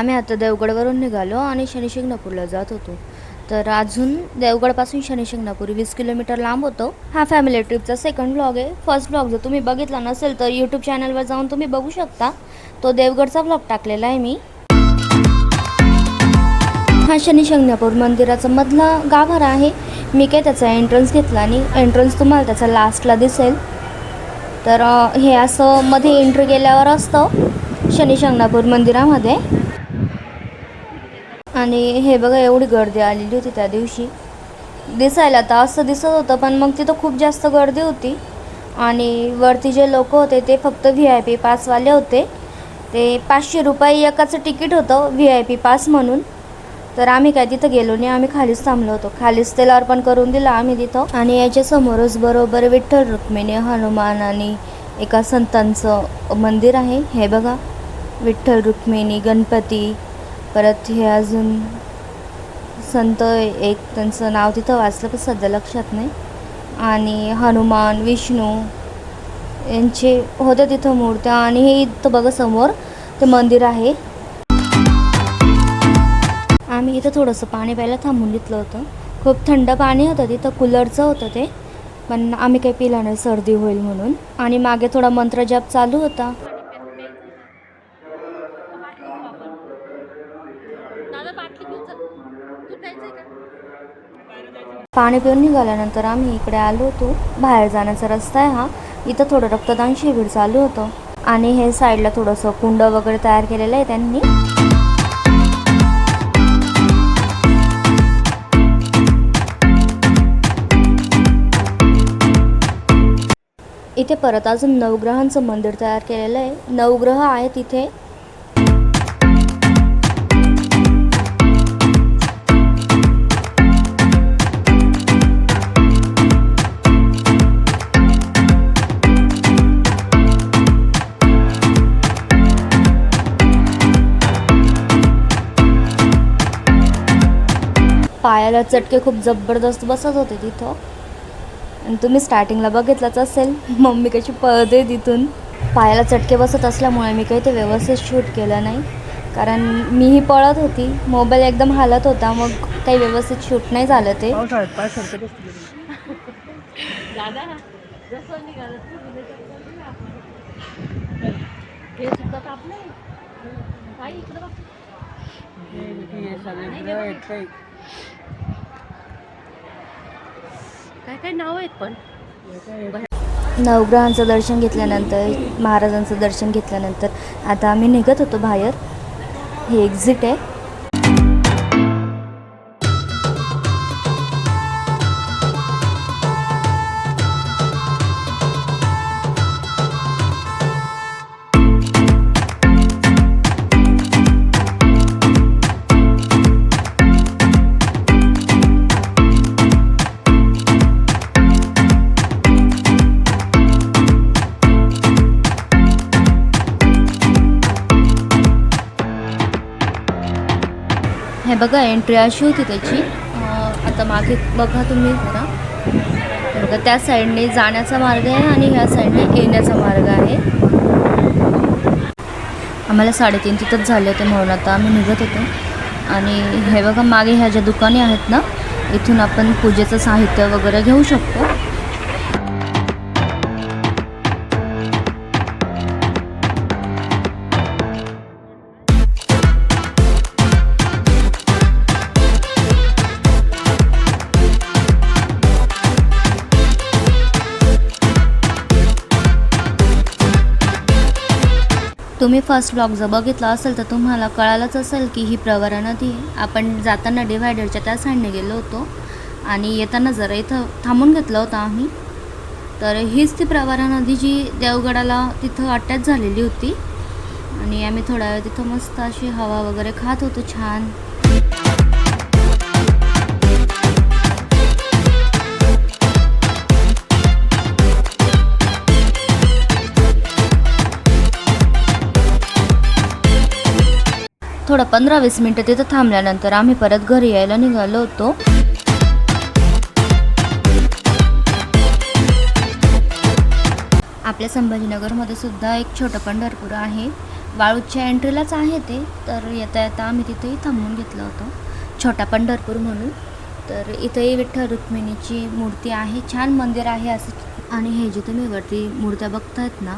आम्ही आता देवगडवरून निघालो आणि शनिशिंगणापूरला जात होतो. तर अजून देवगडपासून शनिशिंगणापूर 20 किलोमीटर लांब होतो. हा फॅमिली ट्रिपचा सेकंड व्लॉग आहे. फर्स्ट व्लॉग जर तुम्ही बघितला नसेल तर यूट्यूब चॅनलवर जाऊन तुम्ही बघू शकता. तो देवगडचा व्लॉग टाकलेला आहे मी. हा शनिशिंगणापूर मंदिराचा मधला गाभारा आहे. मी काय त्याचा एंट्रन्स घेतला आणि एंट्रन्स तुम्हाला त्याचा लास्टला दिसेल. तर हे असं मध्ये एंट्री केल्यावर असतं शनिशिंगणापूर मंदिरामध्ये. आणि हे बघा एवढी गर्दी आलेली होती त्या दिवशी. दिसायला तर असं दिसत होतं पण मग तिथं खूप जास्त गर्दी होती. आणि वरती जे लोक होते ते फक्त VIP पासवाले होते. ते 500 रुपये एकाचं तिकीट होतं VIP पास म्हणून. तर आम्ही काय तिथं गेलो नाही, आम्ही खालीच थांबलो होतो. खालीच तेल अर्पण करून दिलं आम्ही तिथं. आणि याच्या समोरच बरोबर विठ्ठल रुक्मिणी हनुमान आणि एका संतांचं मंदिर आहे. हे बघा विठ्ठल रुक्मिणी गणपती, परत हे अजून संत एक त्यांचं नाव तिथं वाचलं पण सध्या लक्षात नाही. आणि हनुमान विष्णू यांचे होते तिथं मूर्त्या. आणि हे इथं बघा समोर ते मंदिर आहे. आम्ही इथं थोडंसं पाणी प्यायला थांबून घेतलं होतं. खूप थंड पाणी होतं तिथं, कूलरचं होतं ते, पण आम्ही काही पिलं नाही सर्दी होईल म्हणून. आणि मागे थोडा मंत्रजाप चालू होता. पाणी पिऊन निघाल्यानंतर आम्ही इकडे आलो होतो. बाहेर जाण्याचा रस्ता आहे हा. इथं थोडं रक्तदान शिबिर चालू होतं. आणि हे साईडला थोडंसं कुंड वगैरे तयार केलेलं आहे त्यांनी. इथे परत अजून नवग्रहांचं मंदिर तयार केलेलं आहे. नवग्रह आहे तिथे. पायाला चटके खूप जबरदस्त बसत होते तिथं. आणि तुम्ही स्टार्टिंगला बघितलंच असेल मम्मी कशी पळते तिथून. पायाला चटके बसत असल्यामुळे मी काही ते व्यवस्थित शूट केलं नाही, कारण मीही पळत होती. मोबाईल एकदम हालत होता, मग काही व्यवस्थित शूट नाही झालं ते. काय नाव आहेत पण. नवग्रहांचं दर्शन घेतल्यानंतर, महाराजांचं दर्शन घेतल्यानंतर आता आम्ही निघत होतो बाहेर. हे एक्झिट आहे. हे बघा एंट्री अशी होती त्याची. आता मागे बघा तुम्ही जरा, बघा त्या साईडने जाण्याचा मार्ग आहे आणि ह्या साईडने येण्याचा मार्ग आहे. आम्हाला 3:30 तिथंच झाले होते म्हणून आता आम्ही निघत होतो. आणि हे बघा मागे ह्या ज्या दुकाने आहेत ना, इथून आपण पूजेचं साहित्य वगैरे घेऊ शकतो. तुम्ही फर्स्ट ब्लॉग जर बघितला असेल तर तुम्हाला कळालंच असेल की ही प्रवरा नदी आहे. आपण जाताना डिव्हायडरच्या त्या साईडने गेलो होतो आणि येताना जरा इथं थांबून घेतलं होतं आम्ही. तर हीच ती प्रवरा नदी जी देवगडाला तिथं अटॅच झालेली होती. आणि आम्ही थोडा वेळ तिथं मस्त अशी हवा वगैरे खात होतो छान. थोडं 15-20 मिनटं तिथं थांबल्यानंतर आम्ही परत घरी यायला निघालो होतो. आपल्या संभाजीनगरमध्ये सुद्धा एक छोटं पंढरपूर आहे. वाळूच्या एंट्रीलाच आहे ते. तर येता येता आम्ही तिथेही थांबून घेतलं होतं, छोटा पंढरपूर म्हणून. तर इथंही विठ्ठल रुक्मिणीची मूर्ती आहे, छान मंदिर आहे असं. आणि हे जे तुम्ही वरती मूर्त्या बघतायत ना,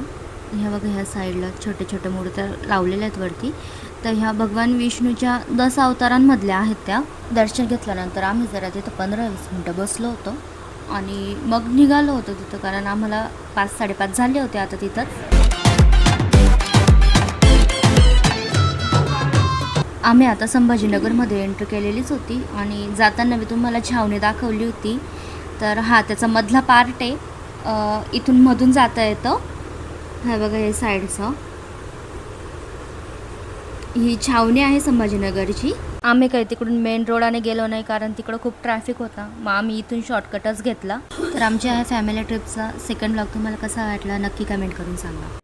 ह्या बघा ह्या साईडला छोट्या छोट्या मूर्त्या लावलेल्या आहेत वरती. तर ह्या भगवान विष्णूच्या 10 अवतारांमधल्या आहेत त्या. दर्शन घेतल्यानंतर आम्ही जरा तिथं 15-20 मिनटं बसलो होतो आणि मग निघालो होतो तिथं, कारण आम्हाला 5-5:30 झाले होते आता तिथंच. आम्ही आता संभाजीनगरमध्ये एंट्री केलेलीच होती आणि जाताना मी तुम्हाला छावणी दाखवली होती. तर हा त्याचा मधला पार्ट आहे, इथून मधून जाता येतं. हा बघा हे साईडचं, ही छावणी आहे संभाजीनगरची. आम्ही काही तिकडून मेन रोडाने गेलो नाही, कारण तिकडं खूप ट्रॅफिक होता. मग आम्ही इथून शॉर्टकटच घेतला. तर आमच्या ह्या फॅमिली ट्रिपचा सेकंड ब्लॉग तुम्हाला कसा वाटला नक्की कमेंट करून सांगा.